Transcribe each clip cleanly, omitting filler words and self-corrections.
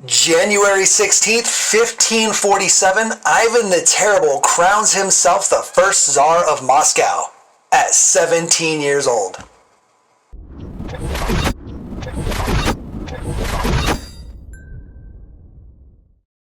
January 16th, 1547, Ivan the Terrible crowns himself the first Tsar of Moscow at 17 years old.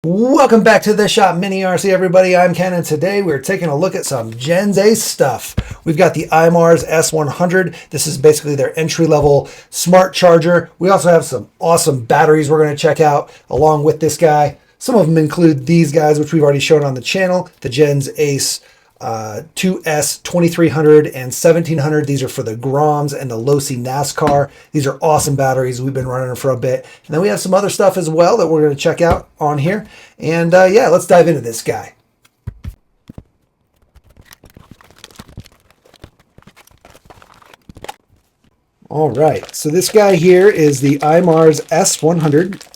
Welcome back to the Shop Mini RC, everybody. I'm Ken, and today we're taking a look at some GensAce stuff. We've got the iMars S100. This is basically their entry-level smart charger. We also have some awesome batteries we're going to check out along with this guy. Some of them include these guys, which we've already shown on the channel, the GensAce 2S 2300 and 1700. These are for the Groms and the Losi NASCAR. These are awesome batteries. We've been running them for a bit. And then we have some other stuff as well that we're going to check out on here. And yeah, let's dive into this guy. All right, so this guy here is the iMars S100.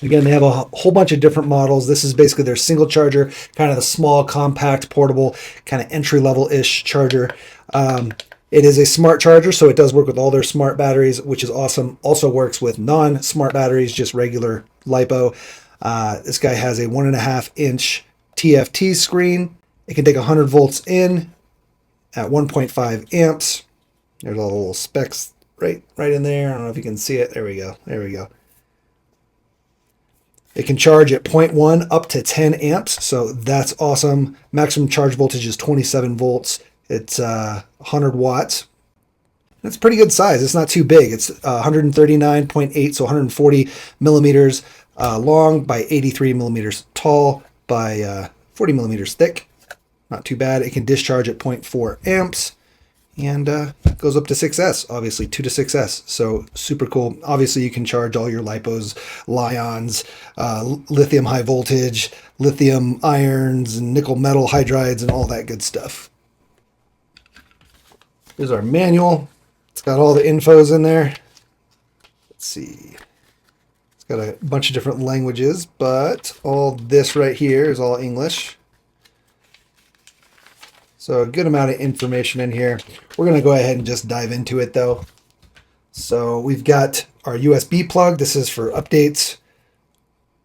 Again, they have a whole bunch of different models. This is basically their single charger, kind of the small, compact, portable, kind of entry-level-ish charger. It is a smart charger, so it does work with all their smart batteries, which is awesome. Also works with non-smart batteries, just regular LiPo. This guy has a 1.5-inch TFT screen. It can take 100 volts in at 1.5 amps. There's all the little specs right in there. I don't know if you can see it. There we go. There we go. It can charge at 0.1 up to 10 amps, so that's awesome. Maximum charge voltage is 27 volts. It's 100 watts. That's pretty good size. It's not too big. It's 139.8, so 140 millimeters long by 83 millimeters tall by 40 millimeters thick. Not too bad. It can discharge at 0.4 amps. And goes up to 6S, obviously 2 to 6S. So super cool. Obviously, you can charge all your LiPos, Lions, lithium high voltage, lithium irons, and nickel metal hydrides, and all that good stuff. Here's our manual. It's got all the infos in there. Let's see. It's got a bunch of different languages, but all this right here is all English. So a good amount of information in here. We're going to go ahead and just dive into it though. So we've got our USB plug. This is for updates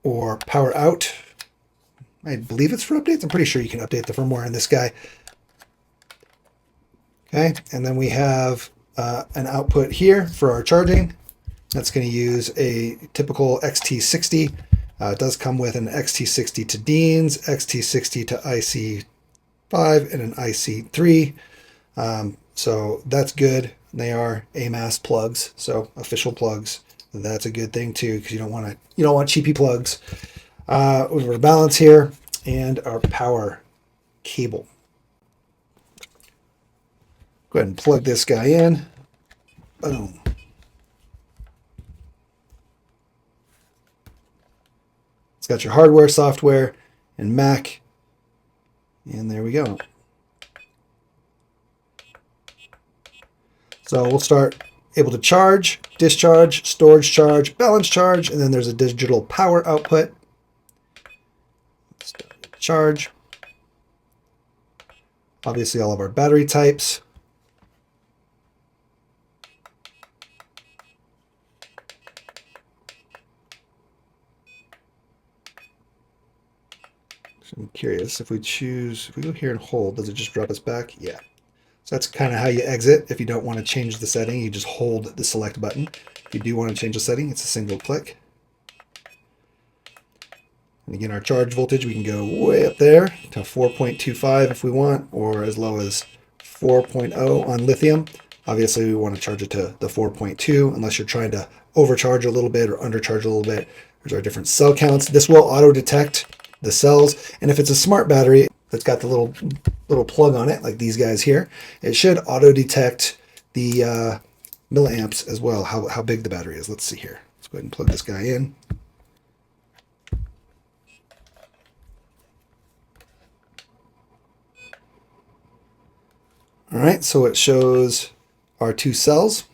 or power out. I believe it's for updates. I'm pretty sure you can update the firmware in this guy. Okay, and then we have an output here for our charging. That's going to use a typical XT60. It does come with an XT60 to Dean's, XT60 to IC5 and an IC3, so that's good. They are AMAS plugs, so official plugs. That's a good thing too, because you don't want cheapy plugs. We have our balance here and our power cable. Go ahead and plug this guy in. Boom. It's got your hardware, software, and Mac. And there we go. So we'll start able to charge, discharge, storage charge, balance charge, and then there's a digital power output. Charge. Obviously all of our battery types. I'm curious if we go here and hold, does it just drop us back? Yeah. So that's kind of how you exit. If you don't want to change the setting, you just hold the select button. If you do want to change the setting, it's a single click. And again, our charge voltage, we can go way up there to 4.25 if we want, or as low as 4.0 on lithium. Obviously, we want to charge it to the 4.2 unless you're trying to overcharge a little bit or undercharge a little bit. There's our different cell counts. This will auto detect the cells, and if it's a smart battery that's got the little plug on it, like these guys here, it should auto detect the milliamps as well, how big the battery is. Let's see here. Let's go ahead and plug this guy in. All right, so it shows our 2 cells.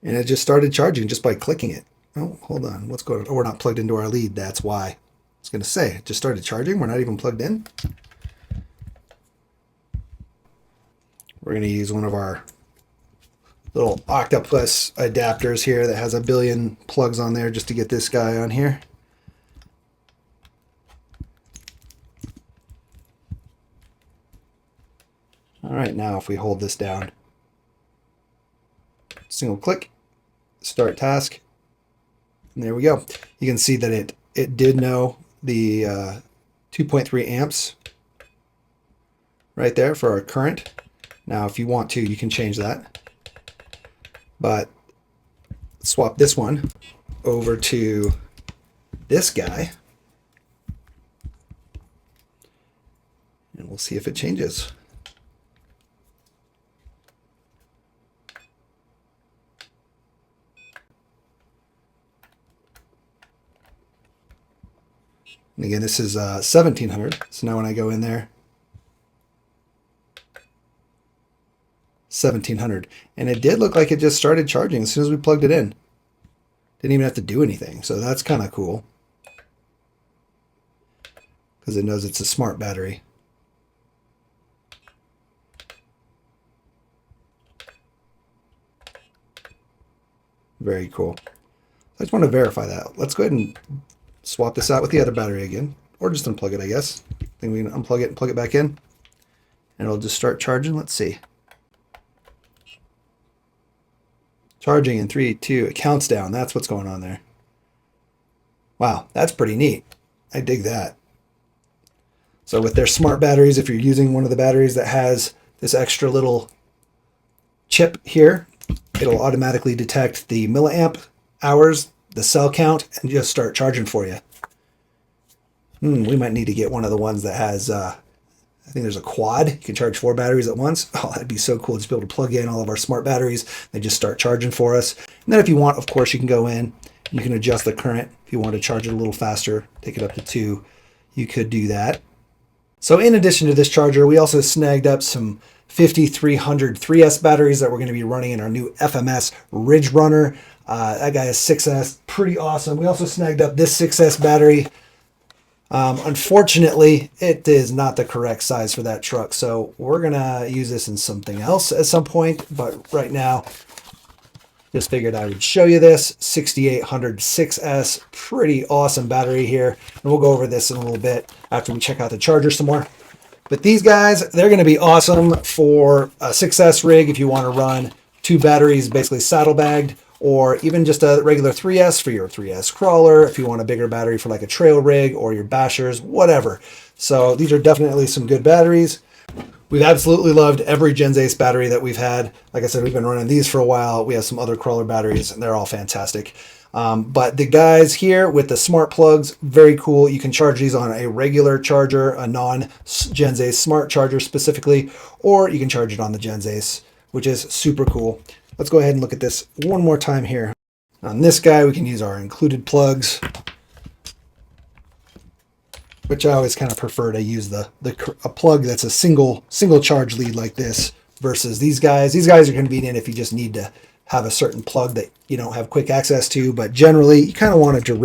And it just started charging just by clicking it. Oh, hold on. What's going on? Oh, we're not plugged into our lead. That's why. I was going to say, it just started charging. We're not even plugged in. We're going to use one of our little octopus adapters here that has a billion plugs on there just to get this guy on here. All right, now if we hold this down, single click, start task, and there we go. You can see that it did know the 2.3 amps right there for our current. Now if you want to, you can change that, but swap this one over to this guy and we'll see if it changes. And again, this is 1700. So now when I go in there, 1700. And it did look like it just started charging as soon as we plugged it in. Didn't even have to do anything. So that's kind of cool, because it knows it's a smart battery. Very cool. I just want to verify that. Let's go ahead and swap this out with the other battery again, or just unplug it, I guess. I think we can unplug it and plug it back in, and it'll just start charging. Let's see. Charging in 3, 2, it counts down. That's what's going on there. Wow, that's pretty neat. I dig that. So with their smart batteries, if you're using one of the batteries that has this extra little chip here, it'll automatically detect the milliamp hours, the cell count, and just start charging for you. We might need to get one of the ones that has, I think there's a quad. You can charge 4 batteries at once. Oh, that'd be so cool. Just be able to plug in all of our smart batteries. They just start charging for us. And then if you want, of course, you can go in and you can adjust the current. If you want to charge it a little faster, take it up to 2, you could do that. So in addition to this charger, we also snagged up some 5300 3S batteries that we're going to be running in our new FMS Ridge Runner. That guy is 6S, pretty awesome. We also snagged up this 6S battery. Unfortunately, it is not the correct size for that truck, so we're going to use this in something else at some point, but right now, just figured I would show you this 6800 6S, pretty awesome battery here, and we'll go over this in a little bit after we check out the charger some more. But these guys, they're going to be awesome for a 6S rig if you want to run 2 batteries basically saddlebagged, or even just a regular 3S for your 3S crawler, if you want a bigger battery for like a trail rig or your bashers, whatever. So these are definitely some good batteries. We've absolutely loved every GensAce battery that we've had. Like I said, we've been running these for a while. We have some other crawler batteries, and they're all fantastic. But the guys here with the smart plugs, very cool. You can charge these on a regular charger, a non-GensAce smart charger specifically, or you can charge it on the GensAce, which is super cool. Let's go ahead and look at this one more time here. On this guy, we can use our included plugs, which I always kind of prefer to use a plug that's a single charge lead like this versus these guys. These guys are convenient if you just need to have a certain plug that you don't have quick access to, but generally you kind of want to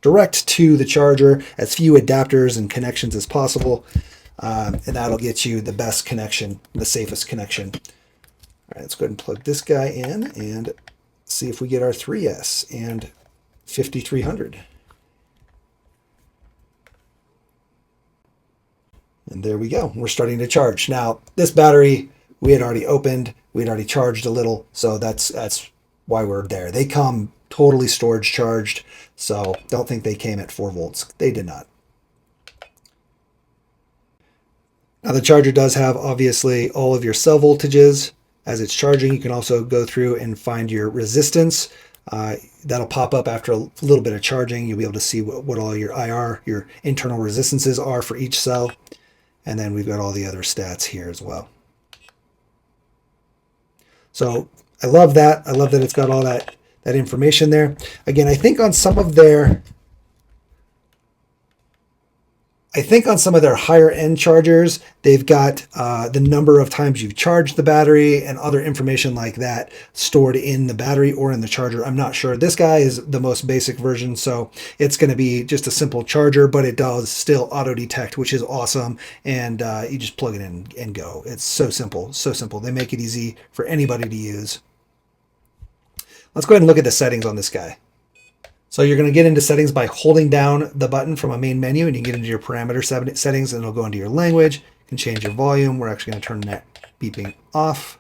direct to the charger, as few adapters and connections as possible, and that'll get you the best connection, the safest connection. All right, let's go ahead and plug this guy in and see if we get our 3S and 5300. And there we go. We're starting to charge. Now, this battery we had already opened. We had already charged a little, so that's why we're there. They come totally storage charged, so don't think they came at 4 volts. They did not. Now, the charger does have, obviously, all of your cell voltages. As it's charging, you can also go through and find your resistance. That'll pop up after a little bit of charging. You'll be able to see what all your IR, your internal resistances are for each cell. And then we've got all the other stats here as well. So I love that. I love that it's got all that information there. Again, I think on some of their higher end chargers, they've got the number of times you've charged the battery and other information like that stored in the battery or in the charger. I'm not sure. This guy is the most basic version, so it's going to be just a simple charger, but it does still auto detect, which is awesome. And you just plug it in and go. It's so simple, so simple. They make it easy for anybody to use. Let's go ahead and look at the settings on this guy. So you're going to get into settings by holding down the button from a main menu, and you can get into your parameter settings, and it'll go into your language. You can change your volume. We're actually going to turn that beeping off.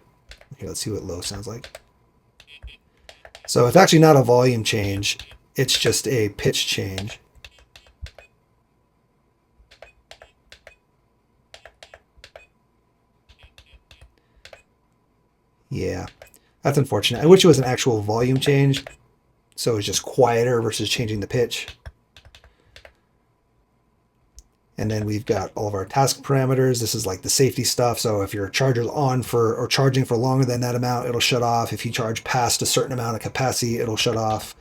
Okay, let's see what low sounds like. So it's actually not a volume change. It's just a pitch change. Yeah, that's unfortunate. I wish it was an actual volume change, so it's just quieter versus changing the pitch. And then we've got all of our task parameters. This is like the safety stuff. So if your charger's on for or charging for longer than that amount, it'll shut off. If you charge past a certain amount of capacity, it'll shut off.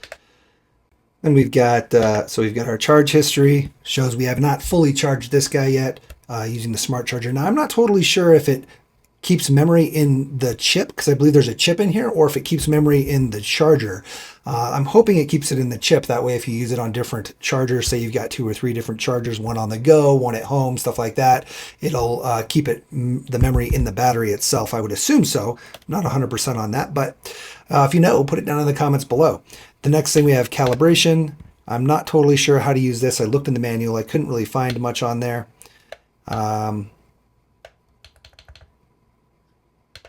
And we've got we've got our charge history. Shows we have not fully charged this guy yet using the smart charger. Now I'm not totally sure if it keeps memory in the chip, because I believe there's a chip in here, or if it keeps memory in the charger. I'm hoping it keeps it in the chip. That way, if you use it on different chargers, say you've got 2 or 3 different chargers, one on the go, one at home, stuff like that, it'll keep the memory in the battery itself. I would assume so. I'm not 100% on that, but if you know, put it down in the comments below. The next thing we have calibration. I'm not totally sure how to use this. I looked in the manual. I couldn't really find much on there.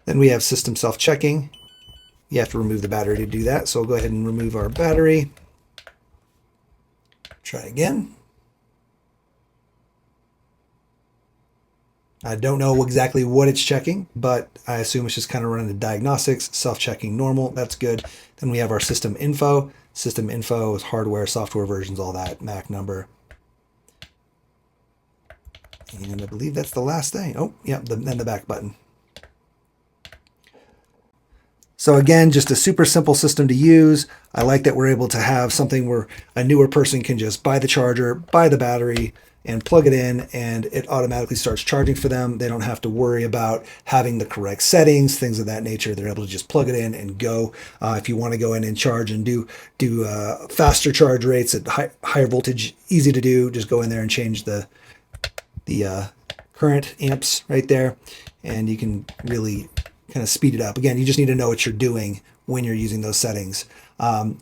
Then we have system self-checking. You have to remove the battery to do that. So we'll go ahead and remove our battery. Try again. I don't know exactly what it's checking, but I assume it's just kind of running the diagnostics, self-checking normal. That's good. Then we have our system info. System info is hardware, software versions, all that, MAC number. And I believe that's the last thing. Oh, yeah, then the back button. So again, just a super simple system to use. I like that we're able to have something where a newer person can just buy the charger, buy the battery, and plug it in, and it automatically starts charging for them. They don't have to worry about having the correct settings, things of that nature. They're able to just plug it in and go. If you want to go in and charge and do faster charge rates at higher voltage, easy to do. Just go in there and change the current amps right there, and you can really kind of speed it up. Again, you just need to know what you're doing when you're using those settings.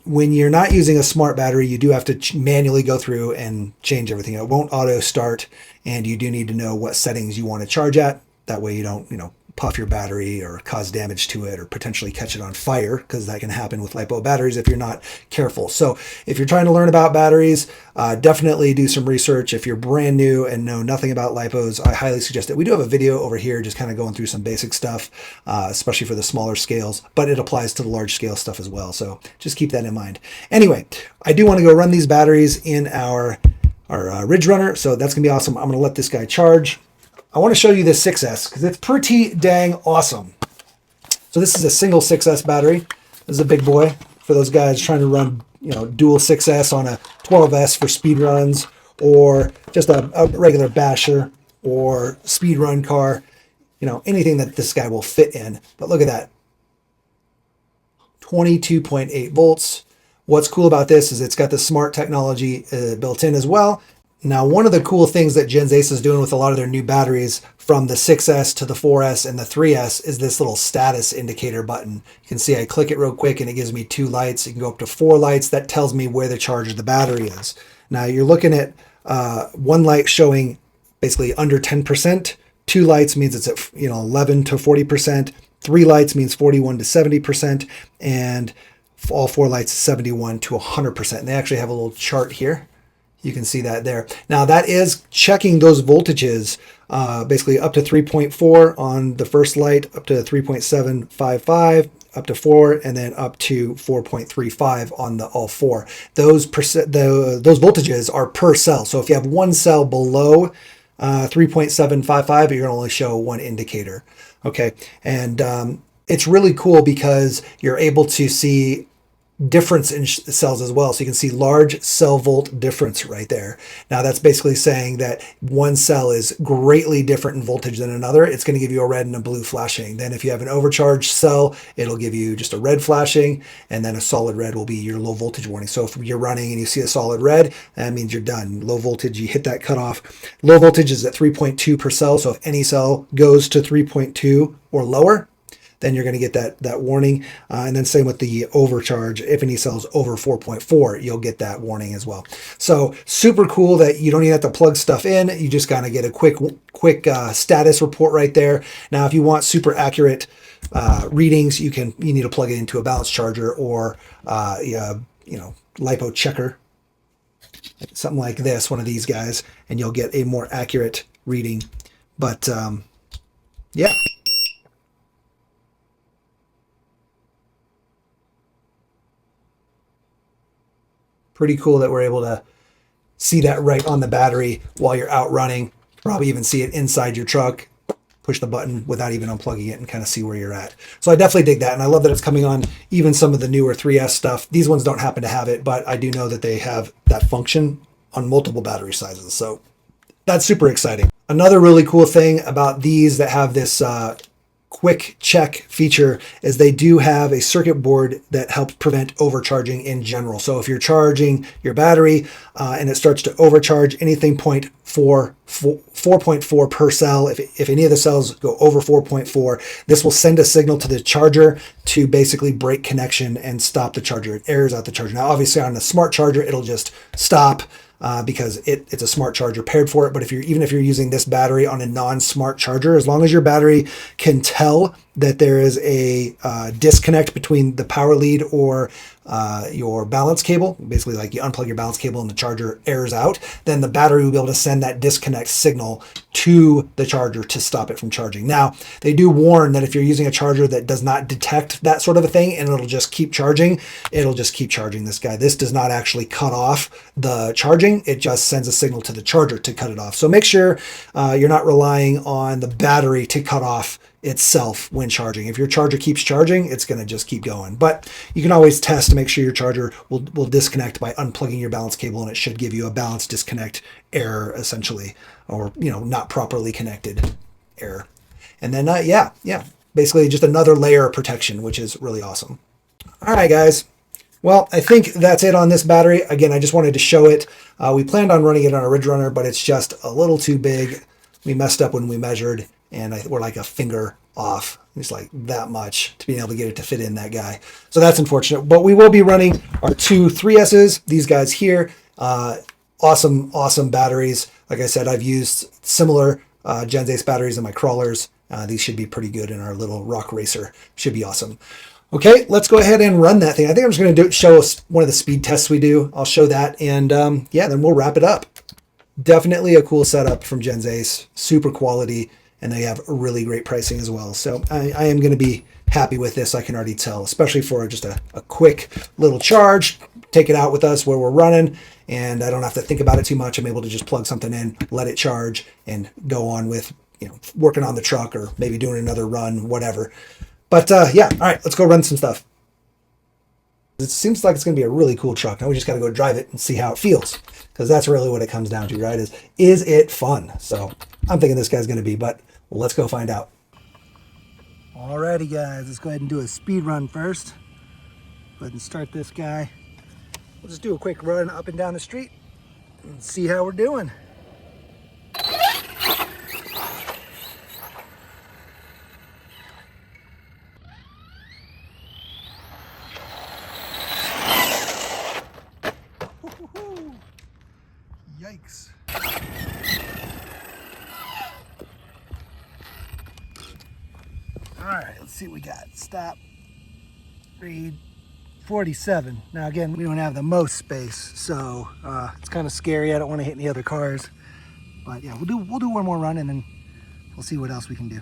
When you're not using a smart battery, you do have to manually go through and change everything. It won't auto start, and you do need to know what settings you want to charge at. That way you don't, puff your battery or cause damage to it or potentially catch it on fire, because that can happen with LiPo batteries if you're not careful. So if you're trying to learn about batteries, definitely do some research. If you're brand new and know nothing about LiPos, I highly suggest it. We do have a video over here just kind of going through some basic stuff, especially for the smaller scales, but it applies to the large scale stuff as well. So just keep that in mind. Anyway, I do want to go run these batteries in our Ridge Runner, so that's going to be awesome. I'm going to let this guy charge. I want to show you this 6S because it's pretty dang awesome. So this is a single 6S battery. This is a big boy for those guys trying to run, dual 6S on a 12S for speed runs, or just a regular basher or speed run car, anything that this guy will fit in. But look at that, 22.8 volts. What's cool about this is it's got the smart technology built in as well. Now, one of the cool things that GensAce is doing with a lot of their new batteries, from the 6S to the 4S and the 3S, is this little status indicator button. You can see I click it real quick and it gives me 2 lights. You can go up to 4 lights. That tells me where the charge of the battery is. Now, you're looking at 1 light showing basically under 10%. 2 lights means it's at 11 to 40%. 3 lights means 41 to 70%. And all 4 lights 71 to 100%. And they actually have a little chart here. You can see that there. Now that is checking those voltages, basically up to 3.4 on the first light, up to 3.755, up to 4, and then up to 4.35 on the all 4. Those voltages are per cell. So if you have one cell below 3.755, you're going to only show 1 indicator. Okay, and it's really cool because you're able to see difference in cells as well. So you can see large cell volt difference right there. Now that's basically saying that one cell is greatly different in voltage than another. It's going to give you a red and a blue flashing. Then if you have an overcharged cell, it'll give you just a red flashing, and then a solid red will be your low voltage warning. So if you're running and you see a solid red, that means you're done. Low voltage, you hit that cutoff. Low voltage is at 3.2 per cell. So if any cell goes to 3.2 or lower, then you're going to get that warning. And then same with the overcharge. If any cells over 4.4, you'll get that warning as well. So super cool that you don't even have to plug stuff in. You just kind of get a quick status report right there. Now, if you want super accurate readings, you need to plug it into a balance charger or LiPo checker, something like this, one of these guys, and you'll get a more accurate reading. But yeah. Pretty cool that we're able to see that right on the battery while you're out running. Probably even see it inside your truck. Push the button without even unplugging it and kind of see where you're at. So I definitely dig that. And I love that it's coming on even some of the newer 3S stuff. These ones don't happen to have it, but I do know that they have that function on multiple battery sizes. So that's super exciting. Another really cool thing about these that have this quick check feature is they do have a circuit board that helps prevent overcharging in general. So if you're charging your battery and it starts to overcharge anything 4.4 per cell, if any of the cells go over 4.4, this will send a signal to the charger to basically break connection and stop the charger. It airs out the charger. Now, obviously on a smart charger, it'll just stop because it's a smart charger paired for it. But even if you're using this battery on a non-smart charger, as long as your battery can tell that there is a disconnect between the power lead or your balance cable, basically like you unplug your balance cable and the charger airs out, then the battery will be able to send that disconnect signal to the charger to stop it from charging. Now, they do warn that if you're using a charger that does not detect that sort of a thing and it'll just keep charging, this guy. This does not actually cut off the charging. It just sends a signal to the charger to cut it off. So make sure you're not relying on the battery to cut off itself when charging. If your charger keeps charging, it's going to just keep going. But you can always test to make sure your charger will disconnect by unplugging your balance cable, and it should give you a balance disconnect error essentially, or not properly connected error. And then basically just another layer of protection, which is really awesome. All right, guys. Well, I think that's it on this battery. Again, I just wanted to show it. We planned on running it on a Ridge Runner, but it's just a little too big. We messed up when we measured, and we're like a finger off. It's like that much to being able to get it to fit in that guy. So that's unfortunate. But we will be running our two 3Ss, these guys here. Awesome batteries. Like I said, I've used similar GensAce batteries in my crawlers. These should be pretty good in our little rock racer. Should be awesome. Okay, let's go ahead and run that thing. I think I'm just going to show us one of the speed tests we do. I'll show that, and then we'll wrap it up. Definitely a cool setup from GensAce. Super quality, and they have really great pricing as well. So I am going to be happy with this, I can already tell, especially for just a quick little charge. Take it out with us where we're running, and I don't have to think about it too much. I'm able to just plug something in, let it charge, and go on with working on the truck or maybe doing another run, whatever. But all right, let's go run some stuff. It seems like it's going to be a really cool truck. Now we just got to go drive it and see how it feels, because that's really what it comes down to, right? Is it fun? So I'm thinking this guy's going to be, but let's go find out. Alrighty, guys, let's go ahead and do a speed run first. Go ahead and start this guy. We'll just do a quick run up and down the street and see how we're doing. Yikes. All right, let's see what we got. Stop. Read 47. Now again, we don't have the most space, so it's kind of scary. I don't want to hit any other cars. But yeah, we'll do one more run, and then we'll see what else we can do.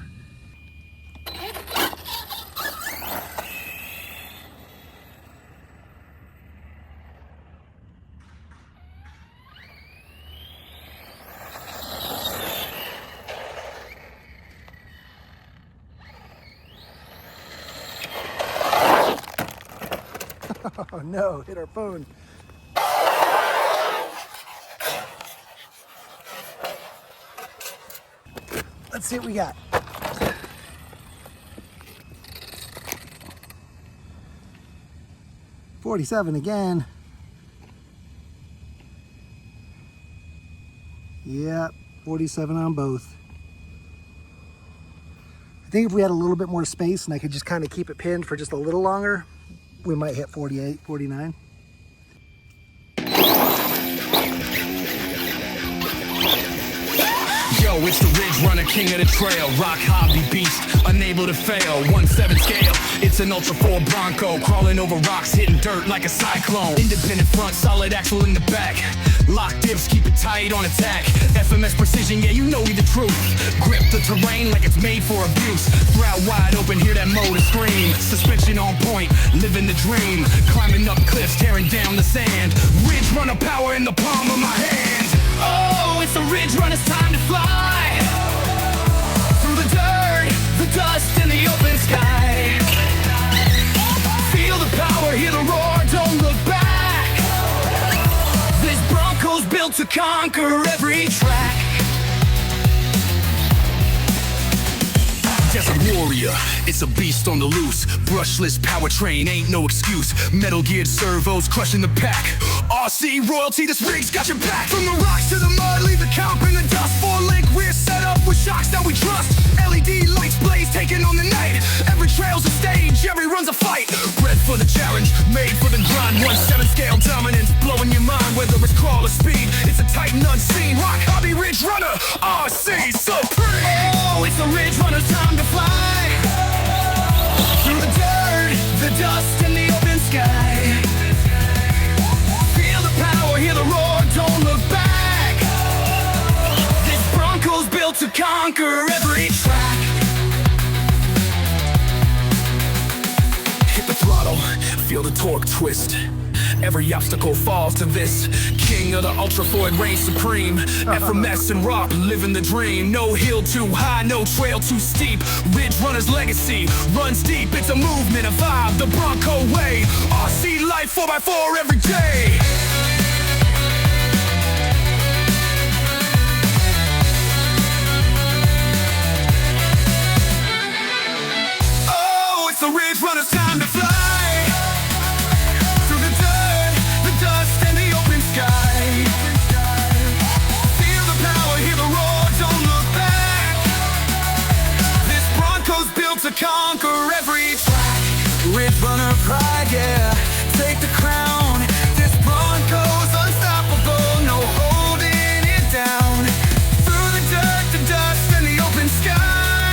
Oh no, hit our phone. Let's see what we got. $47 again. Yeah, 47 on both. I think if we had a little bit more space and I could just kind of keep it pinned for just a little longer, we might hit 48, 49. Yo, it's the Ridge Runner, king of the trail. Rock hobby beast, unable to fail. 1/7 scale, it's an Ultra 4 Bronco. Crawling over rocks, hitting dirt like a cyclone. Independent front, solid axle in the back. Lock dips, keep it tight on attack. FMS precision, yeah, you know we the truth. Grip the terrain like it's made for abuse. Throut wide open, hear that motor scream. Suspension on point, living the dream. Climbing up cliffs, tearing down the sand. Ridge Runner power in the palm of my hand. Oh, it's a Ridge Runner's time to fly. Through the dirt, the dust, and the open sky. Feel the power, hear the roar, don't look back. This Bronco's built to conquer every track. Desert warrior, it's a beast on the loose. Brushless powertrain, ain't no excuse. Metal geared servos crushing the pack. RC royalty, this rig's got your back. From the rocks to the mud, leave the comp in the dust. 4-link rear setup with shocks that we trust. LED lights blaze, taking on the night. Every trail's a stage, every run's a fight. Bred for the challenge, made for the grind. 1/7 scale dominance, blowing your mind. Whether it's crawl or speed, it's a titan unseen. Rock hobby Ridge Runner, RC supreme. Oh, it's a Ridge Runner's time to fly. Through the dirt, the dust, and the open sky. Feel the power, hear the roar, don't look back. This Bronco's built to conquer every track. Hit the throttle, feel the torque twist. Every obstacle falls to this. King of the Ultra Ford reigns supreme. FMS and rock, living the dream. No hill too high, no trail too steep. Ridge Runner's legacy runs deep. It's a movement, a vibe, the Bronco way. RC life 4x4 every day. Oh, it's the Ridge Runner's time to fly. To conquer every track. Ridge Runner pride, yeah, take the crown. This Bronco's unstoppable, no holding it down. Through the dirt, the dust, and the open sky.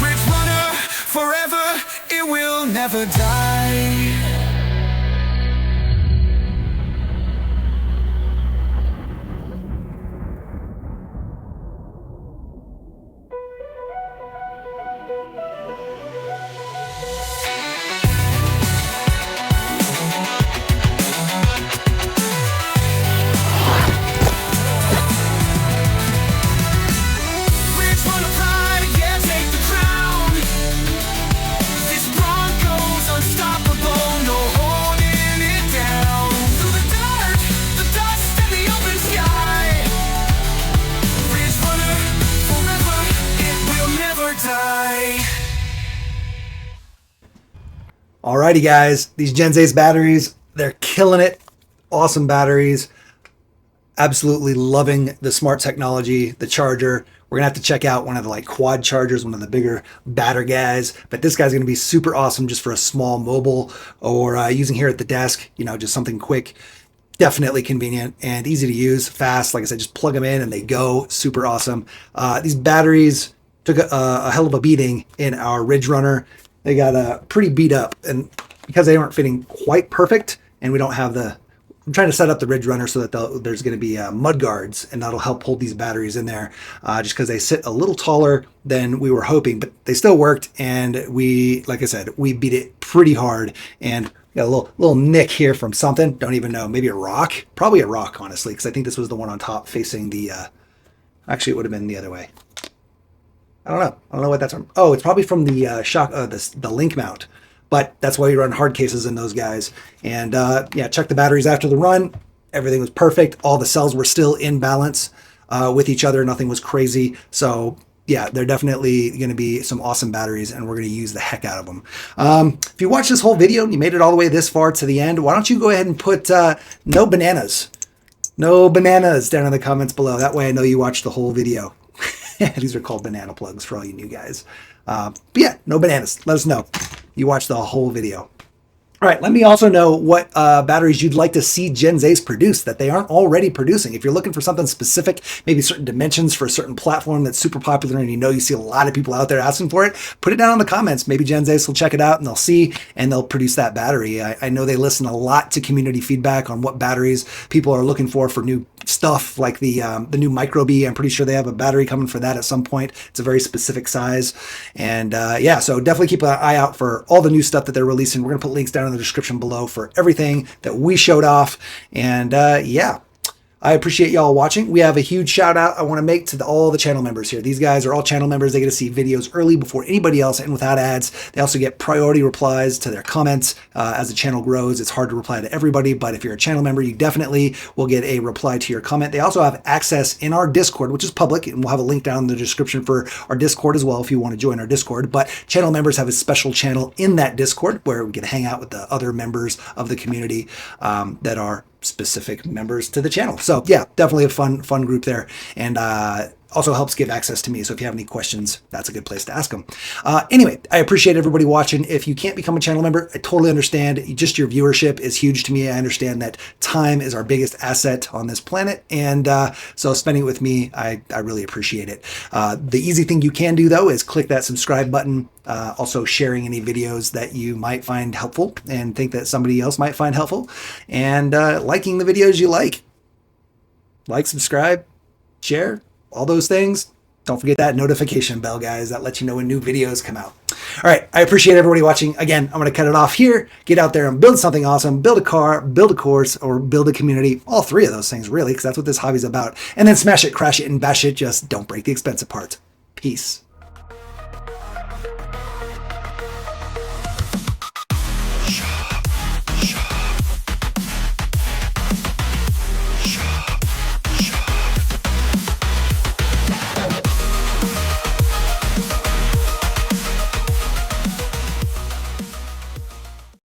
Ridge Runner, forever, it will never die. Alrighty guys, these GensAce batteries, they're killing it. Awesome batteries. Absolutely loving the smart technology, the charger. We're gonna have to check out one of the like quad chargers, one of the bigger batter guys. But this guy's gonna be super awesome just for a small mobile or using here at the desk, you know, just something quick. Definitely convenient and easy to use, fast. Like I said, just plug them in and they go. Super awesome. These batteries took a hell of a beating in our Ridge Runner. They got pretty beat up, and because they aren't fitting quite perfect, and we don't have the, I'm trying to set up the Ridge Runner so that there's going to be mud guards, and that'll help hold these batteries in there, just because they sit a little taller than we were hoping, but they still worked, and we, like I said, we beat it pretty hard, and got a little nick here from something, don't even know, maybe a rock, probably a rock, honestly, because I think this was the one on top facing the, actually it would have been the other way. I don't know what that's from. Oh, it's probably from the the link mount, but that's why we run hard cases in those guys. And yeah, check the batteries after the run. Everything was perfect. All the cells were still in balance with each other. Nothing was crazy. So yeah, they're definitely going to be some awesome batteries, and we're going to use the heck out of them. If you watched this whole video and you made it all the way this far to the end, why don't you go ahead and put no bananas down in the comments below. That way I know you watched the whole video. These are called banana plugs for all you new guys. But yeah, no bananas. Let us know. You watched the whole video. All right, let me also know what batteries you'd like to see GensAce produce that they aren't already producing. If you're looking for something specific, maybe certain dimensions for a certain platform that's super popular and you see a lot of people out there asking for it, put it down in the comments. Maybe GensAce will check it out and they'll see and they'll produce that battery. I know they listen a lot to community feedback on what batteries people are looking for new stuff, like the new Micro B. I'm pretty sure they have a battery coming for that at some point. It's a very specific size. And yeah, so definitely keep an eye out for all the new stuff that they're releasing. We're going to put links down in the description below for everything that we showed off. And yeah, I appreciate y'all watching. We have a huge shout out I want to make to all the channel members here. These guys are all channel members. They get to see videos early before anybody else and without ads. They also get priority replies to their comments. As the channel grows, it's hard to reply to everybody, but if you're a channel member, you definitely will get a reply to your comment. They also have access in our Discord, which is public, and we'll have a link down in the description for our Discord as well if you want to join our Discord. But channel members have a special channel in that Discord where we get to hang out with the other members of the community that are specific members to the channel. So yeah, definitely a fun group there. And also helps give access to me. So if you have any questions, that's a good place to ask them. Anyway, I appreciate everybody watching. If you can't become a channel member, I totally understand. Just your viewership is huge to me. I understand that time is our biggest asset on this planet. And so spending it with me, I really appreciate it. The easy thing you can do though is click that subscribe button. Also sharing any videos that you might find helpful and think that somebody else might find helpful, and liking the videos you like, subscribe, share, all those things. Don't forget that notification bell, guys. That lets you know when new videos come out. All right, I appreciate everybody watching. Again, I'm going to cut it off here. Get out there and build something awesome. Build a car, build a course, or build a community. All three of those things, really, because that's what this hobby's about. And then smash it, crash it, and bash it. Just don't break the expensive parts. Peace.